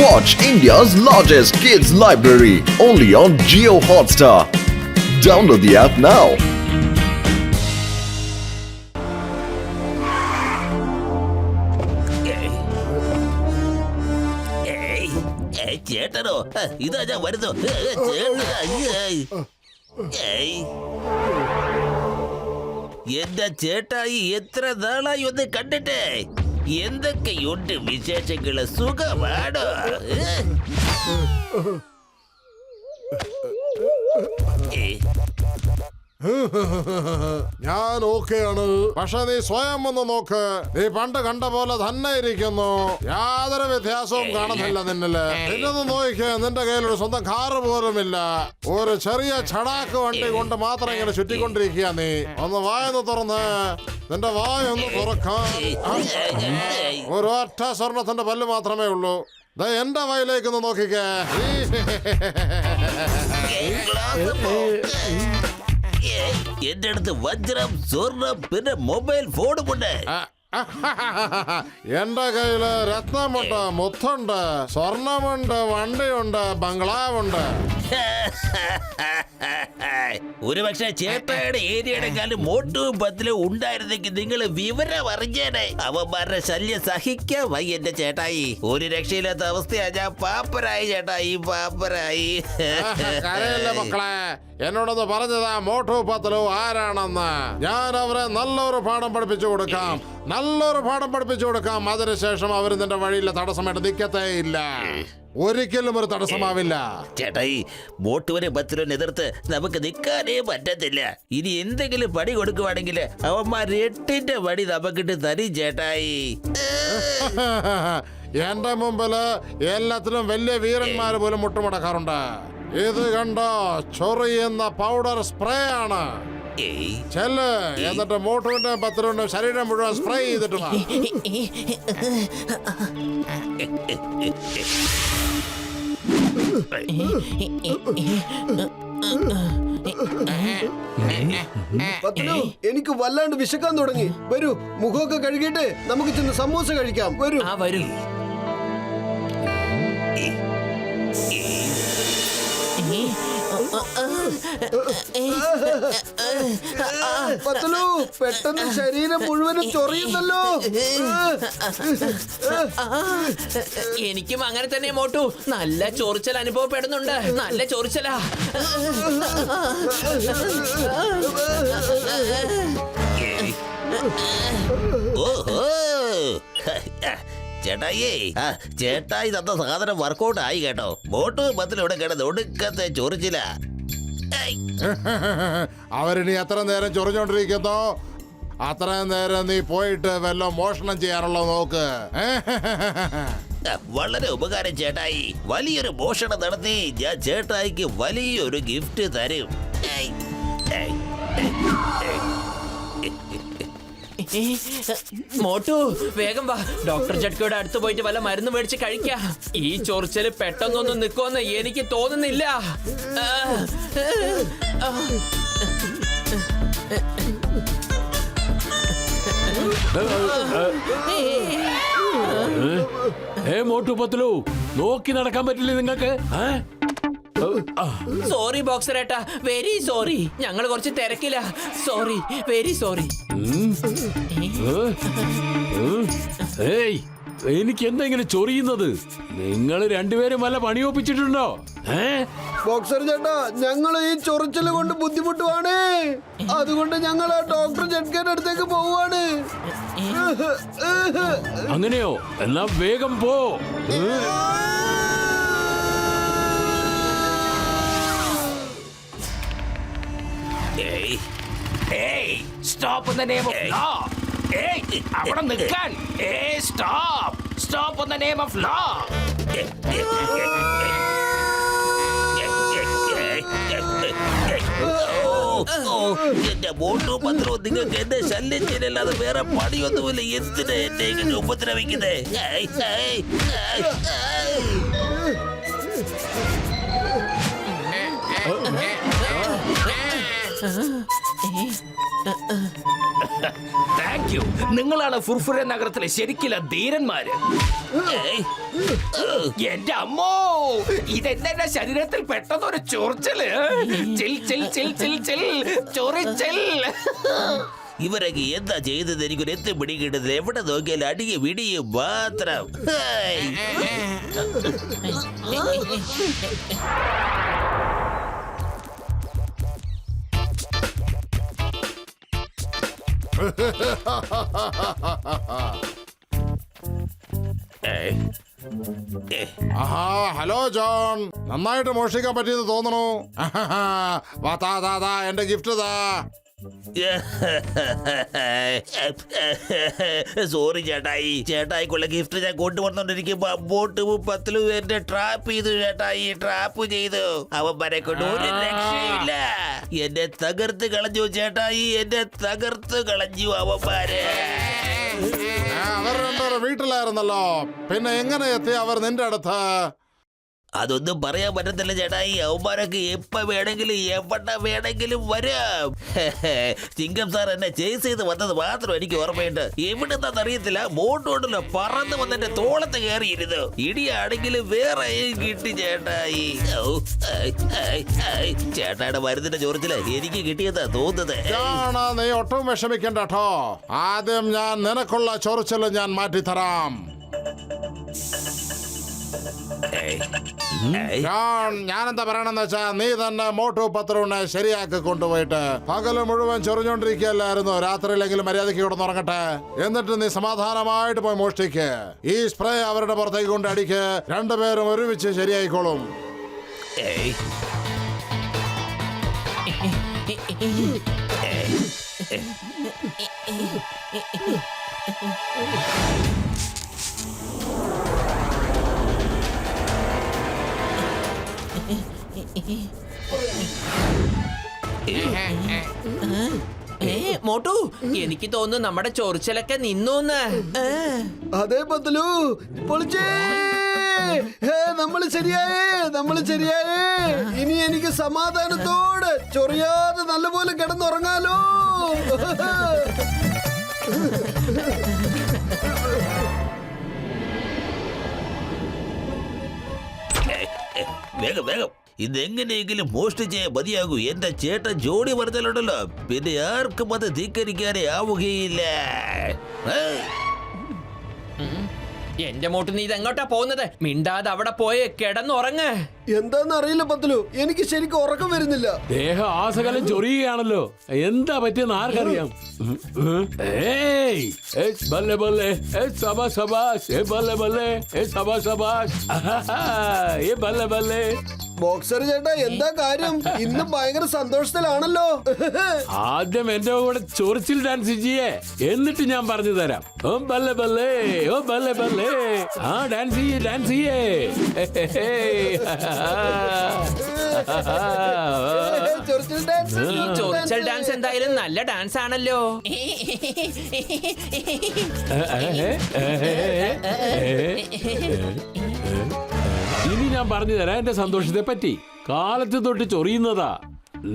Watch India's largest kids library only on Jio Hotstar. Download the app now. ചേട്ടനോ ഇതാ ഞാൻ വരുന്നു എന്റെ ചേട്ടായി എത്ര നാളായി ഒന്ന് കണ്ടിട്ടേ എന്തൊക്കെയുണ്ട് വിശേഷങ്ങള് സുഖമാണോ ഞാൻ ഓക്കെയാണ്. പക്ഷെ നീ സ്വയം ഒന്ന് നോക്ക്. നീ പണ്ട് കണ്ട പോലെ തന്നെ ഇരിക്കുന്നു. യാതൊരു വ്യത്യാസവും കാണുന്നില്ല നിന്നില്. നിന്നൊന്ന് നോക്കിക്കേ, നിന്റെ കയ്യിലൊരു സ്വന്തം കാറ് പോലുമില്ല. ഒരു ചെറിയ ചടാക്ക് വണ്ടി കൊണ്ട് മാത്രം ഇങ്ങനെ ചുറ്റിക്കൊണ്ടിരിക്കുക നീ. ഒന്ന് വായൊന്ന് തുറന്ന് നിന്റെ വായൊന്ന് തുറക്കാം. ഒരു ഒറ്റ സ്വർണത്തിന്റെ പല്ല് മാത്രമേ ഉള്ളൂ. എന്റെ വായിലേക്കൊന്ന് നോക്കിക്കേ. എന്റെ അടുത്ത് വജ്രം സ്വർണം പിന്നെ മൊബൈൽ ഫോണുമുണ്ട്. എന്റെ കയ്യില് രത്നമുണ്ട്, മുത്തുണ്ട്, സ്വർണമുണ്ട്, വണ്ടിയുണ്ട്, ബംഗ്ലാവുണ്ട്. ഒരുപക്ഷെ ചേട്ടായുടെ ഏരിയയുടെക്കാളും മോട്ടും പത്തിലും ഉണ്ടായിരുന്നെങ്കിൽ നിങ്ങൾ വിവരം അറിഞ്ഞേനെ. അവന്മാരുടെ ശല്യം സഹിക്കാൻ വയ്യ എന്റെ ചേട്ടായി. ഒരു രക്ഷയില്ലാത്ത അവസ്ഥയാ. ഞാൻ പാപ്പരായി ചേട്ടായി, പാപ്പരായി. കരയല്ലേ മക്കളെ, എന്നോടൊന്ന് പറഞ്ഞതാ മോട്ടു പത്തലു ആരാണെന്ന്. ഞാൻ അവരെ നല്ലൊരു പാഠം പഠിപ്പിച്ചു കൊടുക്കാം, നല്ലൊരു പാഠം പഠിപ്പിച്ചു കൊടുക്കാം. അതിനുശേഷം അവർ നിന്റെ വഴിയിലെ തടസ്സമായിട്ട് നിൽക്കത്തേ ഇല്ല. ഒരിക്കലും ഒരു തടസ്സമാവില്ല. ചേട്ടായി, ബോട്ടുവിനെ പത്തിലിനെ എതിർത്ത് നമുക്ക് നിൽക്കാനേ പറ്റത്തില്ല. ഇനി എന്തെങ്കിലും പണി കൊടുക്കുവാണെങ്കിൽ അവന്മാർ 8ന്റെ പണി നമുക്കിട്ട് തരും ചേട്ടായി. എന്റെ മുമ്പില് എല്ലാത്തിനും വലിയ വീരന്മാര് പോലും മുട്ടുമുടക്കാറുണ്ട്. ഇത് കണ്ടോ, ചൊറിയുന്ന പൗഡർ സ്പ്രേ ആണ്. ചെല്ല്, എന്നിട്ട് മോട്ടുവിന്റെ പത്തിലുണ്ട് ശരീരം മുഴുവൻ സ്പ്രേ ചെയ്തിട്ട് വാ. പത്തിലു, എനിക്ക് വല്ലാണ്ട് വിശക്കാൻ തുടങ്ങി. വരൂ, മുഖമൊക്കെ കഴുകിയിട്ട് നമുക്ക് ചെന്ന് സമൂസ കഴിക്കാം. വരൂ. വരൂ. പത്തലു, പെട്ടെന്ന് ശരീരം മുഴുവനും ചൊറിയുന്നല്ലോ. എനിക്കും അങ്ങനെ തന്നെ മോട്ടു. നല്ല ചൊറിച്ചൽ അനുഭവപ്പെടുന്നുണ്ട്. നല്ല ചൊറിച്ചലാ. ചേട്ടായി തന്ന സാധനം വർക്കൗട്ട് ആയി കേട്ടോ. മോട്ടു പത്തിലൂടെ കിടന്ന് ഒടുക്കത്തെ ചൊറിച്ചില്ല. അവരിനി എത്ര നേരം ചൊറിഞ്ഞോണ്ടിരിക്കുന്നോ അത്രയും നേരം നീ പോയിട്ട് വല്ല മോഷണം ചെയ്യാറുള്ളോ നോക്ക്. വളരെ ഉപകാരം ചേട്ടായി. വലിയൊരു മോഷണം നടത്തി ഞാൻ ചേട്ടായിക്ക് വലിയൊരു ഗിഫ്റ്റ് തരും. മോട്ടു, വേഗം വാ. ഡോക്ടർ ജഡ്കയുടെ അടുത്ത് പോയിട്ട് വല്ല മരുന്ന് മേടിച്ച് കഴിക്കാം. ഈ ചൊറിച്ചല് പെട്ടെന്നൊന്നും നിൽക്കുമെന്ന് എനിക്ക് തോന്നുന്നില്ല. മോട്ടു പത്തലു, നോക്കി നടക്കാൻ പറ്റില്ലേ നിങ്ങൾക്ക്? സോറി ബോക്സറേട്ടാ, വെരി സോറി. ഞങ്ങൾ കുറച്ച് തിരക്കില്ല. Sorry, very sorry. ഏയ്, എനിക്ക് എന്തെങ്കിലും ചൊറിയുന്നത്? നിങ്ങൾ രണ്ടുപേരും വല്ല പണിയൊപ്പിച്ചിട്ടുണ്ടോ? ബോക്സർ ചേട്ടാ, ഞങ്ങൾ ഈ ചൊറിച്ചല് കൊണ്ട് ബുദ്ധിമുട്ടുവാണ്. അതുകൊണ്ട് ഞങ്ങൾ ആ ഡോക്ടർ ജഡ്കയുടെ അടുത്തേക്ക് പോവാണ്. അങ്ങനെയോ? എന്നാ വേഗം പോ. Stop in the name of law. അവിടെ നിൽക്കാൻ. Stop. Stop in the name of law. എന്റെ ബോട്ടു പത്രവും നിങ്ങൾക്ക് എന്നെ ശല്യം ചെയ്യല്ലാതെ വേറെ പണിയൊന്നുമില്ല. എന്തിനാ എന്നെ ഇങ്ങനെ ഉപദ്രവിക്കുന്നേ? Thank you. നിങ്ങളാണ് ഫുർഫുര നഗരത്തിലെ ശരിക്കുള്ള ധീരന്മാര്. എന്റെ അമ്മോ, ഇതെന്നെ ശരീരത്തിൽ പെട്ടെന്നൊരു ചൊറിച്ചല്. ചിൽ ചിൽ ചിൽ ചിൽ ചിൽ ചൊറിച്ചൽ. ഇവരൊക്കെ എന്താ ചെയ്തത് എനിക്കൊരു എത്തും പിടികിട്ടത്. എവിടെ നോക്കിയാലും അടിയെ വിടിയും മാത്രം. ആഹാ, ഹലോ ജോൺ, നന്നായിട്ട് മോഷ്ടിക്കാൻ പറ്റിയെന്ന് തോന്നണു. വാ, താ താ താ, എന്റെ ഗിഫ്റ്റ് താ. സോറി ചേട്ടായി. ചേട്ടായിക്കുള്ള ഗിഫ്റ്റ് ഞാൻ കൊണ്ടുവന്നോണ്ടിരിക്കുമ്പോ ബോട്ട് പത്തിലും എന്നെ ട്രാപ്പ് ചെയ്തു ചേട്ടായി. ട്രാപ്പ് ചെയ്തു. അവന്മാരെ കൊണ്ട് ഒരു രക്ഷയില്ല. എന്നെ തകർത്ത് കളഞ്ഞു ചേട്ടായി. എന്നെ തകർത്ത് കളഞ്ഞു അവന്മാരെ. അവർ രണ്ടുപേരും വീട്ടിലായിരുന്നല്ലോ, പിന്നെ എങ്ങനെ എത്തി അവർ നിന്റെ അടുത്ത്? അതൊന്നും പറയാൻ പറ്റത്തില്ല ചേട്ടായി. അവന്മാരൊക്കെ എപ്പ വേണമെങ്കിലും എവിടെ വേണമെങ്കിലും വരാം. ചിങ്കം സാർ എന്നെ ചേസ് ചെയ്ത് വന്നത് മാത്രം എനിക്ക് ഓർമ്മയുണ്ട്. എവിടെന്നാന്ന് അറിയത്തില്ല, ബോട്ട് കൊണ്ടല്ലോ പറന്ന് വന്ന് എന്റെ തോളത്ത് കയറിയിരുന്നു. ഇടിയാണെങ്കിലും വേറെ കിട്ടി ചേട്ടായി. ചേട്ടായുടെ മരുന്നിന്റെ ചോറിച്ചില്ല എനിക്ക് കിട്ടിയതാ തോന്നുന്നത്. നീ ഒട്ടും വിഷമിക്കണ്ട കേട്ടോ. ആദ്യം ഞാൻ നിനക്കുള്ള ചൊറിച്ചല് ഞാൻ മാറ്റിത്തരാം. ഞാനെന്താ പറയണെന്ന് വെച്ചാ, നീ തന്നെ മോട്ടു പത്രുവിനെ ശരിയാക്കി കൊണ്ടുപോയിട്ട് പകല് മുഴുവൻ ചൊറിഞ്ഞോണ്ടിരിക്കുകയല്ലായിരുന്നു. രാത്രിയിലെങ്കിലും മര്യാദയ്ക്ക് കിടന്നുറങ്ങട്ടെ. എന്നിട്ട് നീ സമാധാനമായിട്ട് പോയി മോഷ്ടിക്ക്. ഈ സ്പ്രേ അവരുടെ പുറത്തേക്ക് കൊണ്ട് അടിക്ക്. രണ്ടുപേരും ഒരുമിച്ച് ശരിയായിക്കോളും. മോട്ടു, എനിക്ക് തോന്നുന്നു നമ്മുടെ ചൊറിച്ചലൊക്കെ നിന്നൂന്ന്. അതെ പത്തലു, പൊളിച്ചേ. നമ്മള് ശരിയായേ. ഇനി എനിക്ക് സമാധാനത്തോടെ ചൊറിയാതെ നല്ലപോലെ കിടന്നുറങ്ങാലോ. വേഗം വേഗം, ഇതെങ്ങനെയെങ്കിലും മോഷ്ടിച്ചേ മതിയാകൂ. എന്റെ ചേട്ടൻ ജോഡി പറഞ്ഞാലുണ്ടല്ലോ, പിന്നെ ആർക്കും അത് ധിക്കരിക്കാനേ ആവുകയില്ല. എന്റെ മോട്ടു, നീ ഇതെങ്ങോട്ടാ പോകുന്നത്? മിണ്ടാതെ അവിടെ പോയി കിടന്നുറങ്ങ്. എന്താന്നറിയില്ല പത്തലു, എനിക്ക് ശരിക്കും ഉറക്കം വരുന്നില്ല. ദേഹം ആസകലം ചൊറിയുകയാണല്ലോ. എന്താ പറ്റിയെന്ന് ആർക്കറിയാം? ബോക്സർ ചേട്ടാ, എന്താ കാര്യം? ഇന്ന് ഭയങ്കര സന്തോഷത്തിലാണല്ലോ. ആദ്യം എന്റെ കൂടെ ചൊറിച്ചിൽ ഡാൻസ് ചെയ്യേ, എന്നിട്ട് ഞാൻ പറഞ്ഞു തരാം. ഓ ബല്ലെ ബല്ലെ, ഓ ബല്ലെ ബല്ലെ. ആ ഡാൻസ് ചെയ്യേ. ഈ ചൊറിച്ചൽ ഡാൻസ് എന്തായാലും നല്ല ഡാൻസ് ആണല്ലോ. ഇനി ഞാൻ പറഞ്ഞു തരാം എന്റെ സന്തോഷത്തെ പറ്റി. കാലത്ത് തൊട്ട് ചൊറിയുന്നതാ.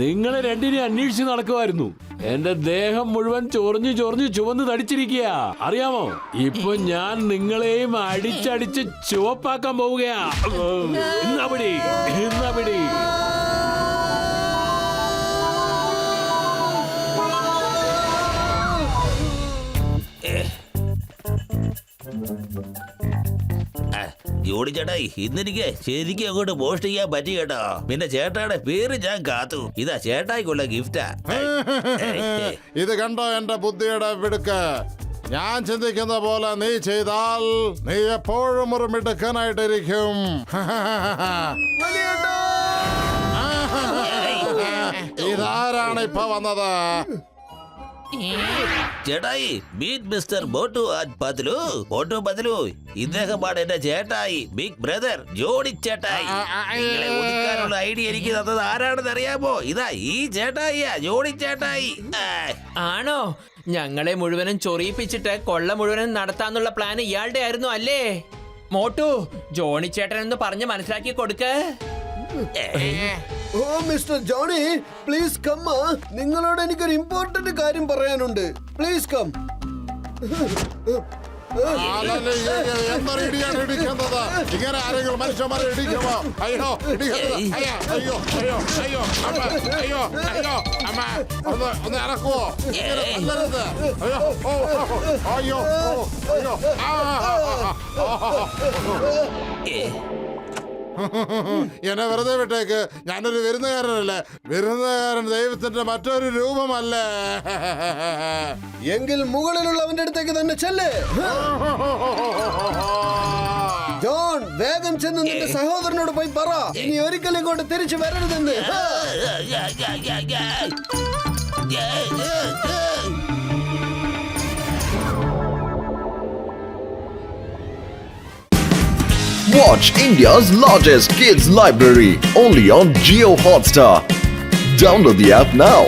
നിങ്ങളെ രണ്ടിനെ അന്വേഷിച്ച് നടക്കുമായിരുന്നു. എന്റെ ദേഹം മുഴുവൻ ചൊറിഞ്ഞു ചുവന്ന് തടിച്ചിരിക്കുക, അറിയാമോ? ഇപ്പൊ ഞാൻ നിങ്ങളെയും അടിച്ചടിച്ച് ചുവപ്പാക്കാൻ പോവുകയാ. ഇന്നവിടെ ജോഡി ചേട്ടായി, ഇന്നെനിക്ക് ശരിക്കും അങ്ങോട്ട് മോഷ്ടിക്കാൻ പറ്റി കേട്ടോ. പിന്നെ ചേട്ടായുടെ പേര് ഞാൻ കാത്തു. ഇതാ ചേട്ടായിക്കുള്ള ഗിഫ്റ്റാ. ഇത് കണ്ടോ എന്റെ ബുദ്ധിയുടെ മിടുക്ക്? ഞാൻ ചിന്തിക്കുന്ന പോലെ നീ ചെയ്താൽ നീ എപ്പോഴും ഒരു മിടുക്കനായിട്ടിരിക്കും. ഇതാരാണ് ഇപ്പൊ വന്നത്? ചേട്ടായി, meet mister Motu and Patlu. Motu Patlu, ഇദ്ദേഹമാണ് എന്റെ ചേട്ടായി, ബിഗ് ബ്രദർ ജോഡി ചേട്ടായി. നിങ്ങളെ ഒതുക്കാനുള്ള ഐഡിയ എനിക്ക് തന്നത് ആരാണെന്ന് അറിയാമോ? ഇതാ ഈ ചേട്ടായിയാ, ജോഡി ചേട്ടായി. ആണോ? ഞങ്ങളെ മുഴുവനും ചൊറിയിപ്പിച്ചിട്ട് കൊള്ള മുഴുവനും നടത്താന്നുള്ള പ്ലാൻ ഇയാളുടെ ആയിരുന്നു അല്ലേ? മോട്ടു, ജോണി ചേട്ടൻ എന്ന് പറഞ്ഞ് മനസ്സിലാക്കി കൊടുക്ക. Oh mister Johnny please come. നിങ്ങളോട് എനിക്കൊരു ഇമ്പോർട്ടന്റ് കാര്യം പറയാനുണ്ട്. Please come. എന്തൊരു ഇടിയാണ് ഇടിക്കുന്നത്? ഇങ്ങനെ ആരെങ്കിലും മനുഷ്യന്മാരെ ഇടിക്കുമോ? അയ്യോ ഇടിക്കരുത്. അയ്യോ അയ്യോ അയ്യോ അമ്മ അയ്യോ അയ്യോ അമ്മ ഒന്ന് ഇറക്കുവോ? ഇങ്ങനെ തല്ലരുത്. അയ്യോ ഓ അയ്യോ അയ്യോ എന്നെ വെറുതെ വിട്ടേക്ക്. ഞാനൊരു വിരുന്നുകാരനല്ലേ. വിരുന്നുകാരൻ ദൈവത്തിന്റെ മറ്റൊരു രൂപമല്ലേ. എങ്കിൽ മുകളിലുള്ളവന്റെ അടുത്തേക്ക് തന്നെ ചെല്ല്. ജോൺ വേഗം ചെന്ന് നിന്റെ സഹോദരനോട് പോയി പറ ഇനി ഒരിക്കലും ഇങ്ങോട്ട് തിരിച്ചു വരരുതെന്ന്. Watch India's largest kids library only on Geo Hotstar. Download the app now.